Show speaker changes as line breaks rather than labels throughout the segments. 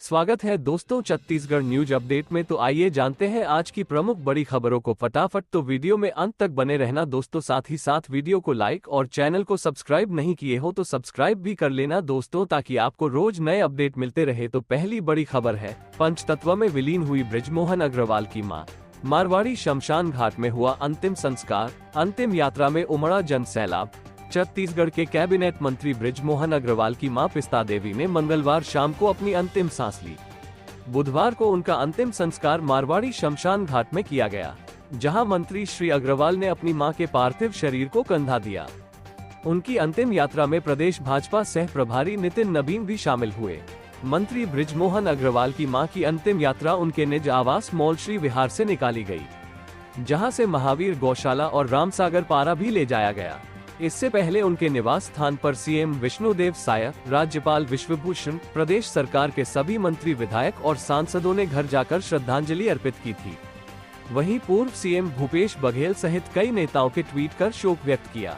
स्वागत है दोस्तों छत्तीसगढ़ न्यूज अपडेट में। तो आइए जानते हैं आज की प्रमुख बड़ी खबरों को फटाफट। तो वीडियो में अंत तक बने रहना दोस्तों, साथ ही साथ वीडियो को लाइक और चैनल को सब्सक्राइब नहीं किए हो तो सब्सक्राइब भी कर लेना दोस्तों, ताकि आपको रोज नए अपडेट मिलते रहे। तो पहली बड़ी खबर है, पंचतत्व में विलीन हुई बृजमोहन अग्रवाल की मां। मारवाड़ी शमशान घाट में हुआ अंतिम संस्कार। अंतिम यात्रा में उमड़ा जन सैलाब। छत्तीसगढ़ के कैबिनेट मंत्री बृजमोहन अग्रवाल की मां पिस्ता देवी ने मंगलवार शाम को अपनी अंतिम सांस ली। बुधवार को उनका अंतिम संस्कार मारवाड़ी शमशान घाट में किया गया, जहां मंत्री श्री अग्रवाल ने अपनी मां के पार्थिव शरीर को कंधा दिया। उनकी अंतिम यात्रा में प्रदेश भाजपा सह प्रभारी नितिन नबीन भी शामिल हुए। मंत्री बृजमोहन अग्रवाल की मां की अंतिम यात्रा उनके निज आवास मॉल श्री विहार से निकाली गई, जहां से महावीर गौशाला और रामसागर पारा भी ले जाया गया। इससे पहले उनके निवास स्थान पर सीएम विष्णुदेव साय, राज्यपाल विश्वभूषण, प्रदेश सरकार के सभी मंत्री, विधायक और सांसदों ने घर जाकर श्रद्धांजलि अर्पित की थी। वहीं पूर्व सीएम भूपेश बघेल सहित कई नेताओं के ट्वीट कर शोक व्यक्त किया।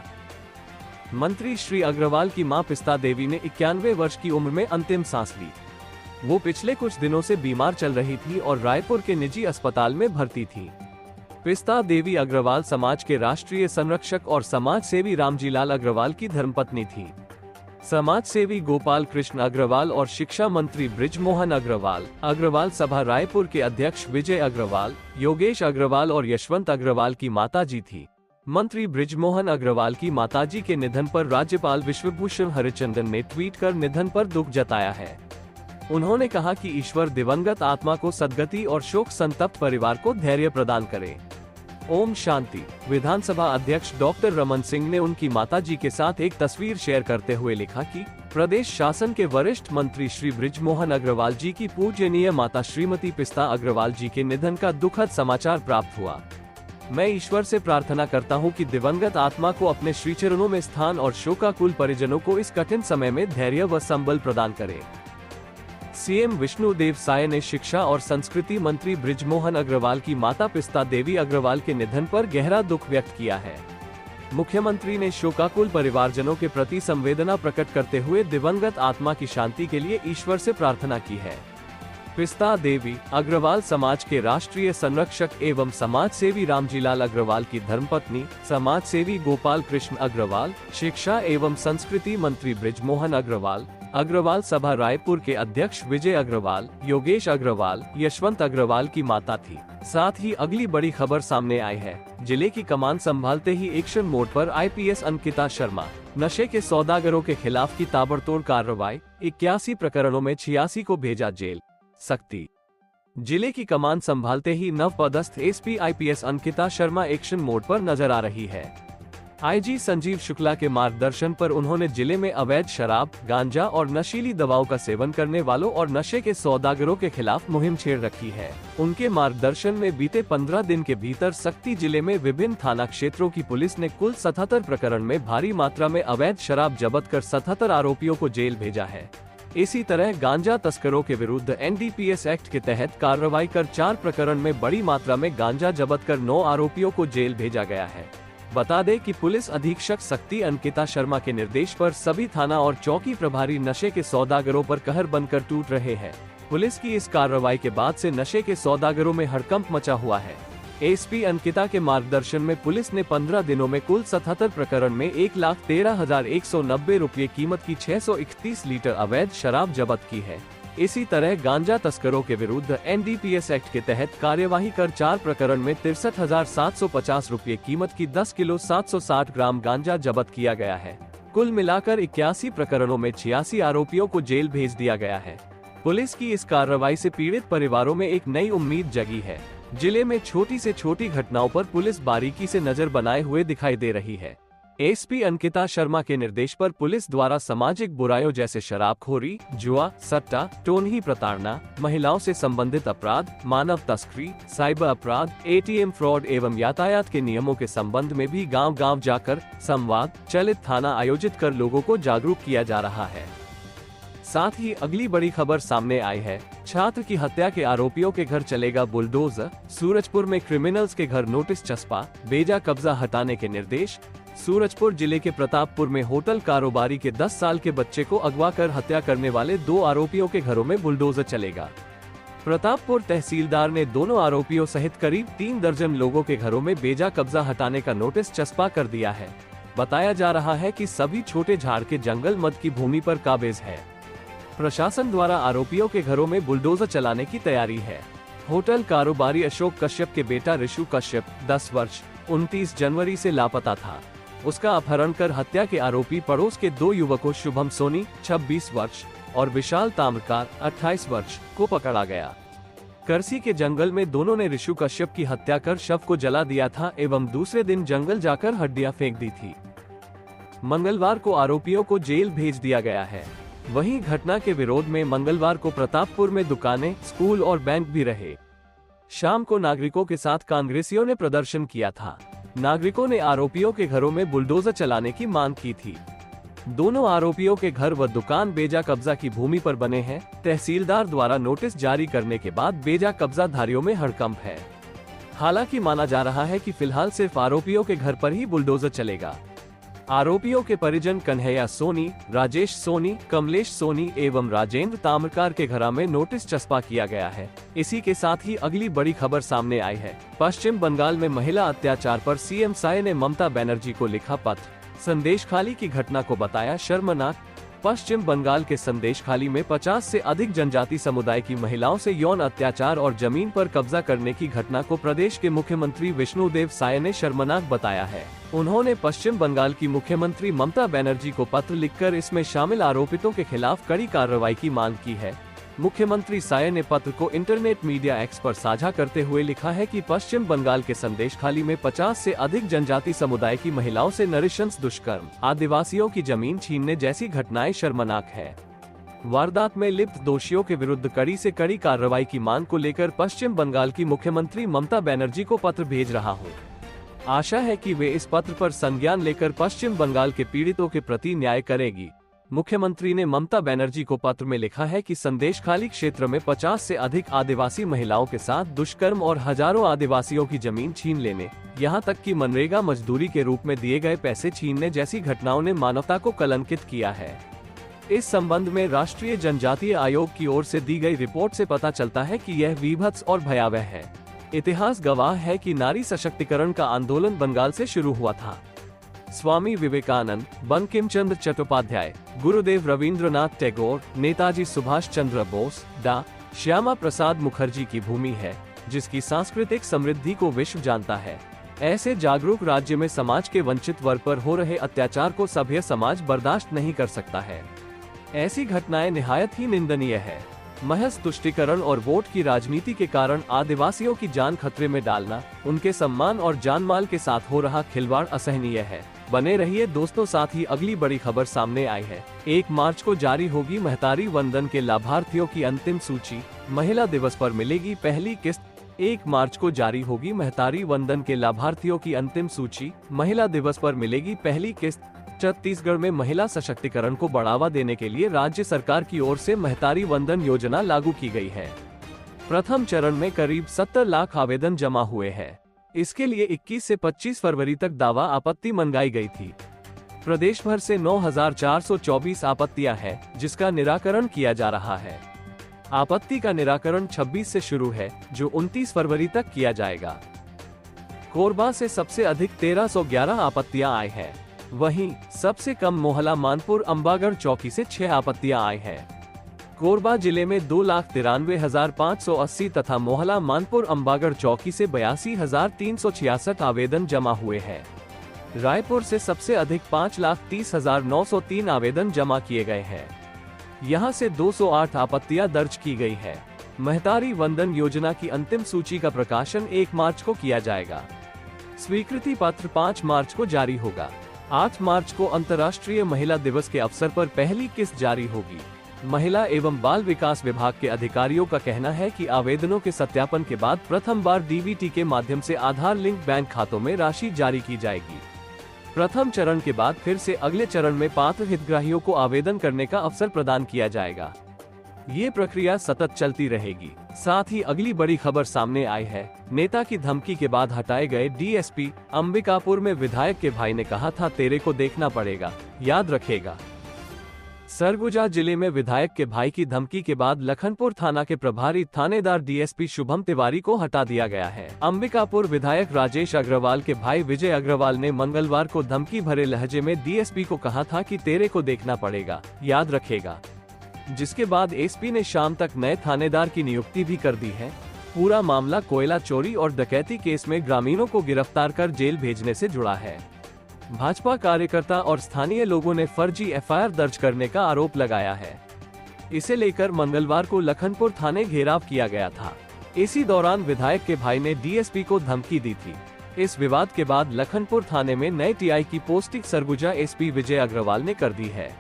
मंत्री श्री अग्रवाल की मां पिस्ता देवी ने 91 वर्ष की उम्र में अंतिम सांस ली। वो पिछले कुछ दिनों से बीमार चल रही थी और रायपुर के निजी अस्पताल में भर्ती थी। पिस्ता देवी अग्रवाल समाज के राष्ट्रीय संरक्षक और समाज सेवी रामजीलाल अग्रवाल की धर्मपत्नी थी। समाज सेवी गोपाल कृष्ण अग्रवाल और शिक्षा मंत्री बृजमोहन अग्रवाल, अग्रवाल सभा रायपुर के अध्यक्ष विजय अग्रवाल, योगेश अग्रवाल और यशवंत अग्रवाल की माताजी थी। मंत्री बृजमोहन अग्रवाल की माताजी के निधन पर राज्यपाल विश्वभूषण हरिचंदन ने ट्वीट कर निधन पर दुख जताया है। उन्होंने कहा कि ईश्वर दिवंगत आत्मा को सद्गति और शोक संतप्त परिवार को धैर्य प्रदान करे। ओम शांति। विधानसभा अध्यक्ष डॉक्टर रमन सिंह ने उनकी माताजी के साथ एक तस्वीर शेयर करते हुए लिखा कि प्रदेश शासन के वरिष्ठ मंत्री श्री बृजमोहन अग्रवाल जी की पूजनीय माता श्रीमती पिस्ता अग्रवाल जी के निधन का दुखद समाचार प्राप्त हुआ। मैं ईश्वर से प्रार्थना करता हूं कि दिवंगत आत्मा को अपने श्रीचरणों में स्थान और शोकाकुल परिजनों को इस कठिन समय में धैर्य व संबल प्रदान करे। सीएम विष्णुदेव साय ने शिक्षा और संस्कृति मंत्री बृजमोहन अग्रवाल की माता पिस्ता देवी अग्रवाल के निधन पर गहरा दुख व्यक्त किया है। मुख्यमंत्री ने शोकाकुल परिवारजनों के प्रति संवेदना प्रकट करते हुए दिवंगत आत्मा की शांति के लिए ईश्वर से प्रार्थना की है। पिस्ता देवी अग्रवाल समाज के राष्ट्रीय संरक्षक एवं समाज सेवी रामजीलाल अग्रवाल की धर्मपत्नी, समाज सेवी गोपाल कृष्ण अग्रवाल, शिक्षा एवं संस्कृति मंत्री बृजमोहन अग्रवाल, अग्रवाल सभा रायपुर के अध्यक्ष विजय अग्रवाल, योगेश अग्रवाल, यशवंत अग्रवाल की माता थी। साथ ही अगली बड़ी खबर सामने आई है। जिले की कमान संभालते ही एक्शन मोड पर आईपीएस अंकिता शर्मा। नशे के सौदागरों के खिलाफ की ताबड़तोड़ कार्रवाई। 81 प्रकरणों में 86 को भेजा जेल। सख्ती। जिले की कमान संभालते ही नवपदस्थ SP IPS Ankita Sharma action mode पर नजर आ रही है। आईजी संजीव शुक्ला के मार्गदर्शन पर उन्होंने जिले में अवैध शराब, गांजा और नशीली दवाओं का सेवन करने वालों और नशे के सौदागरों के खिलाफ मुहिम छेड़ रखी है। उनके मार्गदर्शन में बीते 15 दिन के भीतर सख्ती जिले में विभिन्न थाना क्षेत्रों की पुलिस ने कुल 77 प्रकरण में भारी मात्रा में अवैध शराब जब्त कर 77 आरोपियों को जेल भेजा है। इसी तरह गांजा तस्करों के विरुद्ध एनडीपीएस एक्ट के तहत कार्रवाई कर 4 प्रकरण में बड़ी मात्रा में गांजा जब्त कर 9 आरोपियों को जेल भेजा गया है। बता दें कि पुलिस अधीक्षक शक्ति अंकिता शर्मा के निर्देश पर सभी थाना और चौकी प्रभारी नशे के सौदागरों पर कहर बनकर टूट रहे हैं। पुलिस की इस कार्रवाई के बाद से नशे के सौदागरों में हड़कंप मचा हुआ है। एसपी अंकिता के मार्गदर्शन में पुलिस ने 15 दिनों में कुल 77 प्रकरण में 1,13,190 रुपये कीमत की 631 लीटर अवैध शराब जब्त की है। इसी तरह गांजा तस्करों के विरुद्ध एनडीपीएस एक्ट के तहत कार्यवाही कर 4 प्रकरण में 63,750 रुपये कीमत की 10 किलो 760 ग्राम गांजा जब्त किया गया है। कुल मिलाकर 81 प्रकरणों में 86 आरोपियों को जेल भेज दिया गया है। पुलिस की इस कार्रवाई से पीड़ित परिवारों में एक नई उम्मीद जगी है। जिले में छोटी से छोटी घटनाओं पर पुलिस बारीकी से नजर बनाए हुए दिखाई दे रही है। एसपी अंकिता शर्मा के निर्देश पर पुलिस द्वारा सामाजिक बुराइयों जैसे शराबखोरी, जुआ, सट्टा, टोनही प्रताड़ना, महिलाओं से संबंधित अपराध, मानव तस्करी, साइबर अपराध, एटीएम फ्रॉड एवं यातायात के नियमों के संबंध में भी गांव-गांव जाकर संवाद, चलित थाना आयोजित कर लोगों को जागरूक किया जा रहा है। साथ ही अगली बड़ी खबर सामने आई है। छात्र की हत्या के आरोपियों के घर चलेगा बुलडोजर। सूरजपुर में क्रिमिनल्स के घर नोटिस चस्पा, बेजा कब्जा हटाने के निर्देश। सूरजपुर जिले के प्रतापपुर में होटल कारोबारी के 10 साल के बच्चे को अगवा कर हत्या करने वाले 2 आरोपियों के घरों में बुलडोजर चलेगा। प्रतापपुर तहसीलदार ने दोनों आरोपियों सहित करीब 3 दर्जन लोगों के घरों में बेजा कब्जा हटाने का नोटिस चस्पा कर दिया है। बताया जा रहा है कि सभी छोटे झाड़ के जंगल मद की भूमि पर काबिज है। प्रशासन द्वारा आरोपियों के घरों में बुलडोजर चलाने की तैयारी है। होटल कारोबारी अशोक कश्यप के बेटा ऋषु कश्यप 10 वर्ष 29 जनवरी से लापता था। उसका अपहरण कर हत्या के आरोपी पड़ोस के 2 युवकों शुभम सोनी 26 वर्ष और विशाल ताम्रकार 28 वर्ष को पकड़ा गया। करसी के जंगल में दोनों ने ऋषु कश्यप की हत्या कर शव को जला दिया था एवं दूसरे दिन जंगल जाकर हड्डियां फेंक दी थी। मंगलवार को आरोपियों को जेल भेज दिया गया है। वहीं घटना के विरोध में मंगलवार को प्रतापपुर में दुकानें, स्कूल और बैंक भी रहे। शाम को नागरिकों के साथ कांग्रेसियों ने प्रदर्शन किया था। नागरिकों ने आरोपियों के घरों में बुलडोजर चलाने की मांग की थी। दोनों आरोपियों के घर व दुकान बेजा कब्जा की भूमि पर बने हैं। तहसीलदार द्वारा नोटिस जारी करने के बाद बेजा कब्जाधारियों में हड़कंप है। हालांकि माना जा रहा है कि फिलहाल सिर्फ आरोपियों के घर पर ही बुलडोजर चलेगा। आरोपियों के परिजन कन्हैया सोनी, राजेश सोनी, कमलेश सोनी एवं राजेंद्र ताम्रकार के घर में नोटिस चस्पा किया गया है। इसी के साथ ही अगली बड़ी खबर सामने आई है। पश्चिम बंगाल में महिला अत्याचार पर सीएम साय ने ममता बनर्जी को लिखा पत्र। संदेशखाली की घटना को बताया शर्मनाक। पश्चिम बंगाल के संदेशखाली में 50 से अधिक जनजाति समुदाय की महिलाओं से यौन अत्याचार और जमीन पर कब्जा करने की घटना को प्रदेश के मुख्यमंत्री विष्णुदेव साय ने शर्मनाक बताया है। उन्होंने पश्चिम बंगाल की मुख्यमंत्री ममता बनर्जी को पत्र लिखकर इसमें शामिल आरोपितों के खिलाफ कड़ी कार्रवाई की मांग की है। मुख्यमंत्री साय ने पत्र को इंटरनेट मीडिया एक्स पर साझा करते हुए लिखा है कि पश्चिम बंगाल के संदेशखाली में 50 से अधिक जनजाति समुदाय की महिलाओं से नृशंस दुष्कर्म, आदिवासियों की जमीन छीनने जैसी घटनाएं शर्मनाक है। वारदात में लिप्त दोषियों के विरुद्ध कड़ी से कड़ी कार्रवाई की मांग को लेकर पश्चिम बंगाल की मुख्यमंत्री ममता बनर्जी को पत्र भेज रहा हूँ। आशा है कि वे इस पत्र पर संज्ञान लेकर पश्चिम बंगाल के पीड़ितों के प्रति न्याय करेगी। मुख्यमंत्री ने ममता बनर्जी को पत्र में लिखा है कि संदेशखाली क्षेत्र में 50 से अधिक आदिवासी महिलाओं के साथ दुष्कर्म और हजारों आदिवासियों की जमीन छीन लेने, यहां तक कि मनरेगा मजदूरी के रूप में दिए गए पैसे छीनने जैसी घटनाओं ने मानवता को कलंकित किया है। इस संबंध में राष्ट्रीय जनजातीय आयोग की ओर से दी गई रिपोर्ट से पता चलता है कि यह विभत्स और भयावह है। इतिहास गवाह है कि नारी सशक्तिकरण का आंदोलन बंगाल से शुरू हुआ था। स्वामी विवेकानंद, बंकिम चंद्र चट्टोपाध्याय, गुरुदेव रविंद्रनाथ टैगोर, नेताजी सुभाष चंद्र बोस, डा. श्यामा प्रसाद मुखर्जी की भूमि है, जिसकी सांस्कृतिक समृद्धि को विश्व जानता है। ऐसे जागरूक राज्य में समाज के वंचित वर्ग पर हो रहे अत्याचार को सभ्य समाज बर्दाश्त नहीं कर सकता है। ऐसी घटनाएं निहायत ही निंदनीय है। महज तुष्टीकरण और वोट की राजनीति के कारण आदिवासियों की जान खतरे में डालना, उनके सम्मान और जानमाल के साथ हो रहा खिलवाड़ असहनीय है। बने रहिए दोस्तों, साथ ही अगली बड़ी खबर सामने आई है। 1 मार्च को जारी होगी महतारी वंदन के लाभार्थियों की अंतिम सूची। महिला दिवस पर मिलेगी पहली किस्त। 1 मार्च को जारी होगी महतारी वंदन के लाभार्थियों की अंतिम सूची। महिला दिवस पर मिलेगी पहली किस्त। छत्तीसगढ़ में महिला सशक्तिकरण को बढ़ावा देने के लिए राज्य सरकार की ओर से महतारी वंदन योजना लागू की गई है। प्रथम चरण में करीब 70 लाख आवेदन जमा हुए हैं। इसके लिए 21 से 25 फरवरी तक दावा आपत्ति मंगाई गई थी। प्रदेश भर से 9,424 आपत्तियां हैं, जिसका निराकरण किया जा रहा है। आपत्ति का निराकरण 26 से शुरू है, जो 29 फरवरी तक किया जाएगा। कोरबा से सबसे अधिक 1311 आपत्तियां आई हैं। वहीं सबसे कम मोहला मानपुर अंबागढ़ चौकी से 6 आपत्तियां आई हैं। कोरबा जिले में 2,93,580 तथा मोहला मानपुर अंबागढ़ चौकी से 82,366 आवेदन जमा हुए हैं। रायपुर से सबसे अधिक 5,30,903 आवेदन जमा किए गए हैं। यहां से 208 आपत्तियां दर्ज की गई है। महतारी वंदन योजना की अंतिम सूची का प्रकाशन 1 मार्च को किया जाएगा। स्वीकृति पत्र 5 मार्च को जारी होगा। 8 मार्च को अंतर्राष्ट्रीय महिला दिवस के अवसर पर पहली किस्त जारी होगी। महिला एवं बाल विकास विभाग के अधिकारियों का कहना है कि आवेदनों के सत्यापन के बाद प्रथम बार डीबीटी के माध्यम से आधार लिंक बैंक खातों में राशि जारी की जाएगी। प्रथम चरण के बाद फिर से अगले चरण में पात्र हितग्राहियों को आवेदन करने का अवसर प्रदान किया जाएगा। ये प्रक्रिया सतत चलती रहेगी। साथ ही अगली बड़ी खबर सामने आई है। नेता की धमकी के बाद हटाए गए डीएसपी। अंबिकापुर में विधायक के भाई ने कहा था तेरे को देखना पड़ेगा, याद रखेगा। सरगुजा जिले में विधायक के भाई की धमकी के बाद लखनपुर थाना के प्रभारी थानेदार डीएसपी शुभम तिवारी को हटा दिया गया है। अंबिकापुर विधायक राजेश अग्रवाल के भाई विजय अग्रवाल ने मंगलवार को धमकी भरे लहजे में डीएसपी को कहा था कि तेरे को देखना पड़ेगा, याद रखेगा। जिसके बाद एसपी ने शाम तक नए थानेदार की नियुक्ति भी कर दी है। पूरा मामला कोयला चोरी और डकैती केस में ग्रामीणों को गिरफ्तार कर जेल भेजने से जुड़ा है। भाजपा कार्यकर्ता और स्थानीय लोगों ने फर्जी एफआईआर दर्ज करने का आरोप लगाया है। इसे लेकर मंगलवार को लखनपुर थाने घेराव किया गया था। इसी दौरान विधायक के भाई ने डीएसपी को धमकी दी थी। इस विवाद के बाद लखनपुर थाने में नए टीआई की पोस्टिंग सरगुजा एसपी विजय अग्रवाल ने कर दी है।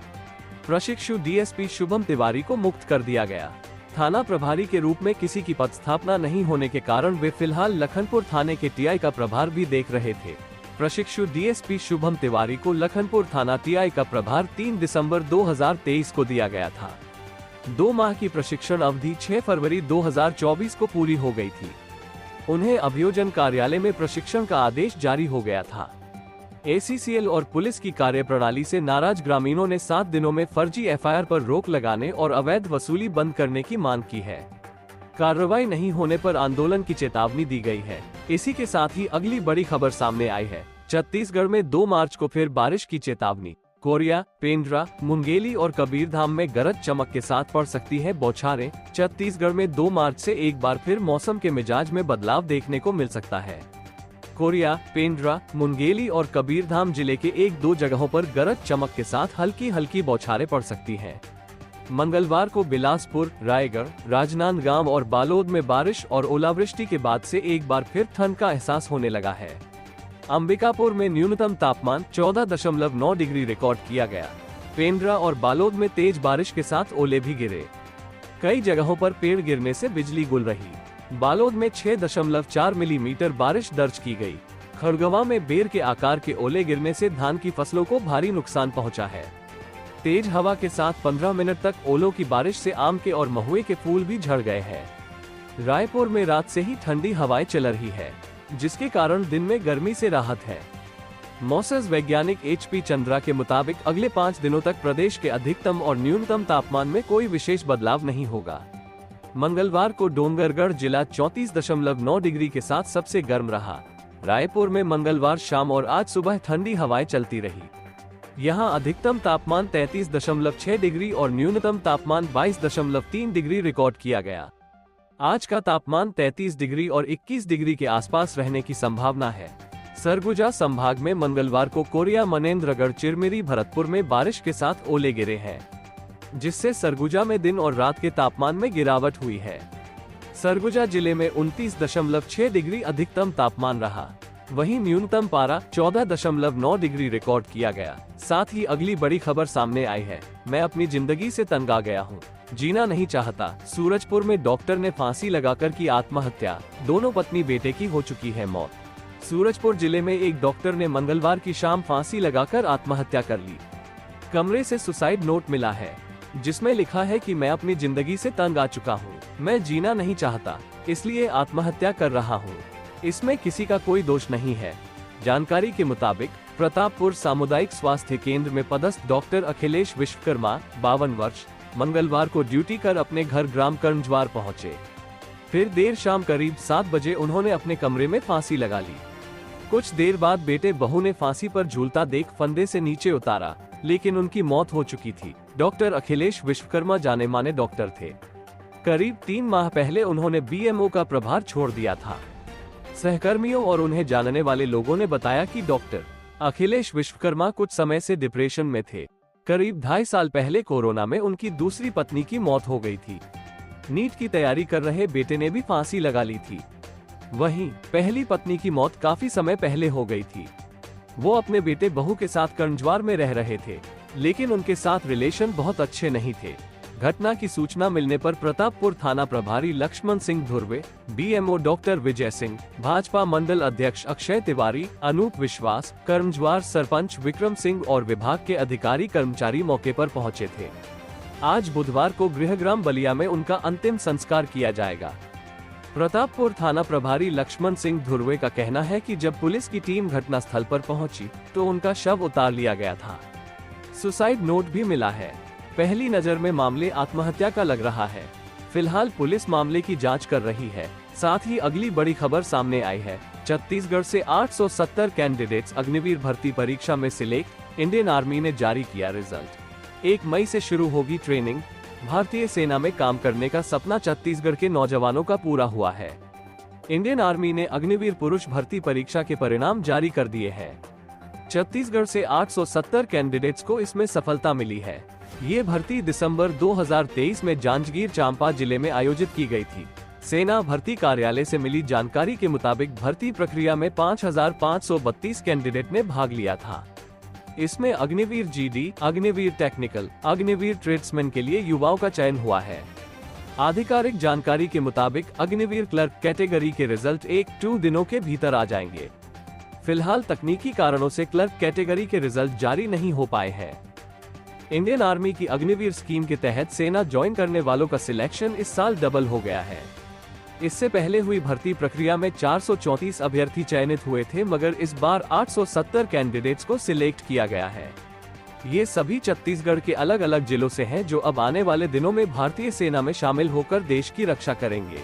प्रशिक्षु डीएसपी शुभम तिवारी को मुक्त कर दिया गया। थाना प्रभारी के रूप में किसी की पदस्थापना नहीं होने के कारण वे फिलहाल लखनपुर थाने के टीआई का प्रभार भी देख रहे थे। प्रशिक्षु डीएसपी शुभम तिवारी को लखनपुर थाना टीआई का प्रभार 3 दिसंबर 2023 को दिया गया था। 2 माह की प्रशिक्षण अवधि 6 फरवरी 2024 को पूरी हो गई थी। उन्हें अभियोजन कार्यालय में प्रशिक्षण का आदेश जारी हो गया था। एसीसीएल और पुलिस की कार्यप्रणाली से नाराज ग्रामीणों ने 7 दिनों में फर्जी एफआईआर पर रोक लगाने और अवैध वसूली बंद करने की मांग की है। कार्रवाई नहीं होने पर आंदोलन की चेतावनी दी गई है। इसी के साथ ही अगली बड़ी खबर सामने आई है। छत्तीसगढ़ में 2 मार्च को फिर बारिश की चेतावनी। कोरिया, पेंड्रा, मुंगेली और कबीरधाम में गरज चमक के साथ पड़ सकती है बौछारें। छत्तीसगढ़ में 2 मार्च से एक बार फिर मौसम के मिजाज में बदलाव देखने को मिल सकता है। कोरिया, पेंड्रा, मुंगेली और कबीरधाम जिले के 1-2 जगहों पर गरज चमक के साथ हल्की हल्की बौछारें पड़ सकती हैं। मंगलवार को बिलासपुर, रायगढ़, राजनांदगांव और बालोद में बारिश और ओलावृष्टि के बाद से एक बार फिर ठंड का एहसास होने लगा है। अंबिकापुर में न्यूनतम तापमान 14.9 डिग्री रिकॉर्ड किया गया। पेंड्रा और बालोद में तेज बारिश के साथ ओले भी गिरे। कई जगहों पर पेड़ गिरने से बिजली गुल रही। बालोद में 6.4 मिलीमीटर बारिश दर्ज की गई। खड़गवां में बेर के आकार के ओले गिरने से धान की फसलों को भारी नुकसान पहुंचा है। तेज हवा के साथ 15 मिनट तक ओलों की बारिश से आम के और महुए के फूल भी झड़ गए हैं। रायपुर में रात से ही ठंडी हवाएं चल रही है, जिसके कारण दिन में गर्मी से राहत है। मौसम वैज्ञानिक एचपी चंद्रा के मुताबिक अगले 5 दिनों तक प्रदेश के अधिकतम और न्यूनतम तापमान में कोई विशेष बदलाव नहीं होगा। मंगलवार को डोंगरगढ़ जिला 34.9 डिग्री के साथ सबसे गर्म रहा। रायपुर में मंगलवार शाम और आज सुबह ठंडी हवाएं चलती रही। यहाँ अधिकतम तापमान 33.6 डिग्री और न्यूनतम तापमान 22.3 डिग्री रिकॉर्ड किया गया। आज का तापमान 33 डिग्री और 21 डिग्री के आसपास रहने की संभावना है। सरगुजा संभाग में मंगलवार को कोरिया, मनेंद्रगढ़, चिरमिरी, भरतपुर में बारिश के साथ ओले गिरे हैं, जिससे सरगुजा में दिन और रात के तापमान में गिरावट हुई है। सरगुजा जिले में 29.6 डिग्री अधिकतम तापमान रहा। वहीं न्यूनतम पारा 14.9 डिग्री रिकॉर्ड किया गया। साथ ही अगली बड़ी खबर सामने आई है। मैं अपनी जिंदगी से तंग आ गया हूँ, जीना नहीं चाहता। सूरजपुर में डॉक्टर ने फांसी लगाकर की आत्महत्या। दोनों पत्नी बेटे की हो चुकी है मौत। सूरजपुर जिले में एक डॉक्टर ने मंगलवार की शाम फांसी लगाकर आत्महत्या कर ली। कमरे से सुसाइड नोट मिला है, जिसमें लिखा है कि मैं अपनी जिंदगी से तंग आ चुका हूँ, मैं जीना नहीं चाहता, इसलिए आत्महत्या कर रहा हूँ। इसमें किसी का कोई दोष नहीं है। जानकारी के मुताबिक प्रतापपुर सामुदायिक स्वास्थ्य केंद्र में पदस्थ डॉक्टर अखिलेश विश्वकर्मा, 52 वर्ष, मंगलवार को ड्यूटी कर अपने घर ग्राम कर्णज्वार पहुंचे। फिर देर शाम करीब 7 बजे उन्होंने अपने कमरे में फांसी लगा ली। कुछ देर बाद बेटे बहू ने फांसी पर झूलता देख फंदे से नीचे उतारा, लेकिन उनकी मौत हो चुकी थी। डॉक्टर अखिलेश विश्वकर्मा जाने माने डॉक्टर थे। करीब 3 माह पहले उन्होंने बीएमओ का प्रभार छोड़ दिया था। सहकर्मियों और उन्हें जानने वाले लोगों ने बताया कि डॉक्टर अखिलेश विश्वकर्मा कुछ समय से डिप्रेशन में थे। करीब 2.5 साल पहले कोरोना में उनकी दूसरी पत्नी की मौत हो गई थी। नीट की तैयारी कर रहे बेटे ने भी फांसी लगा ली थी। वहीं पहली पत्नी की मौत काफी समय पहले हो गई थी। वो अपने बेटे बहू के साथ कर्णज्वार में रह रहे थे, लेकिन उनके साथ रिलेशन बहुत अच्छे नहीं थे। घटना की सूचना मिलने पर प्रतापपुर थाना प्रभारी लक्ष्मण सिंह धुर्वे, बीएमओ डॉक्टर विजय सिंह, भाजपा मंडल अध्यक्ष अक्षय तिवारी, अनूप विश्वास, कर्णज्वार सरपंच विक्रम सिंह और विभाग के अधिकारी कर्मचारी मौके पर पहुंचे थे। आज बुधवार को गृहग्राम बलिया में उनका अंतिम संस्कार किया जाएगा। प्रतापपुर थाना प्रभारी लक्ष्मण सिंह धुर्वे का कहना है कि जब पुलिस की टीम घटनास्थल पर पहुंची तो उनका शव उतार लिया गया था। सुसाइड नोट भी मिला है। पहली नजर में मामले आत्महत्या का लग रहा है। फिलहाल पुलिस मामले की जांच कर रही है। साथ ही अगली बड़ी खबर सामने आई है। छत्तीसगढ़ से 870 कैंडिडेट्स अग्निवीर भर्ती परीक्षा में सिलेक्ट, इंडियन आर्मी ने जारी किया रिजल्ट। 1 मई से शुरू होगी ट्रेनिंग। भारतीय सेना में काम करने का सपना छत्तीसगढ़ के नौजवानों का पूरा हुआ है। इंडियन आर्मी ने अग्निवीर पुरुष भर्ती परीक्षा के परिणाम जारी कर दिए हैं। छत्तीसगढ़ से 870 कैंडिडेट्स को इसमें सफलता मिली है। ये भर्ती दिसंबर 2023 में जांजगीर चांपा जिले में आयोजित की गई थी। सेना भर्ती कार्यालय से मिली जानकारी के मुताबिक भर्ती प्रक्रिया में 5532 कैंडिडेट ने भाग लिया था। इसमें Agniveer GD, Agniveer technical, Agniveer tradesman के लिए युवाओं का चयन हुआ है। आधिकारिक जानकारी के मुताबिक अग्निवीर क्लर्क कैटेगरी के रिजल्ट 1-2 दिनों के भीतर आ जाएंगे। फिलहाल तकनीकी कारणों से क्लर्क कैटेगरी के रिजल्ट जारी नहीं हो पाए हैं। इंडियन आर्मी की अग्निवीर स्कीम के तहत सेना ज्वाइन करने वालों का सिलेक्शन इस साल डबल हो गया है। इससे पहले हुई भर्ती प्रक्रिया में 434 अभ्यर्थी चयनित हुए थे, मगर इस बार 870 कैंडिडेट्स को सिलेक्ट किया गया है। ये सभी छत्तीसगढ़ के अलग अलग जिलों से हैं, जो अब आने वाले दिनों में भारतीय सेना में शामिल होकर देश की रक्षा करेंगे।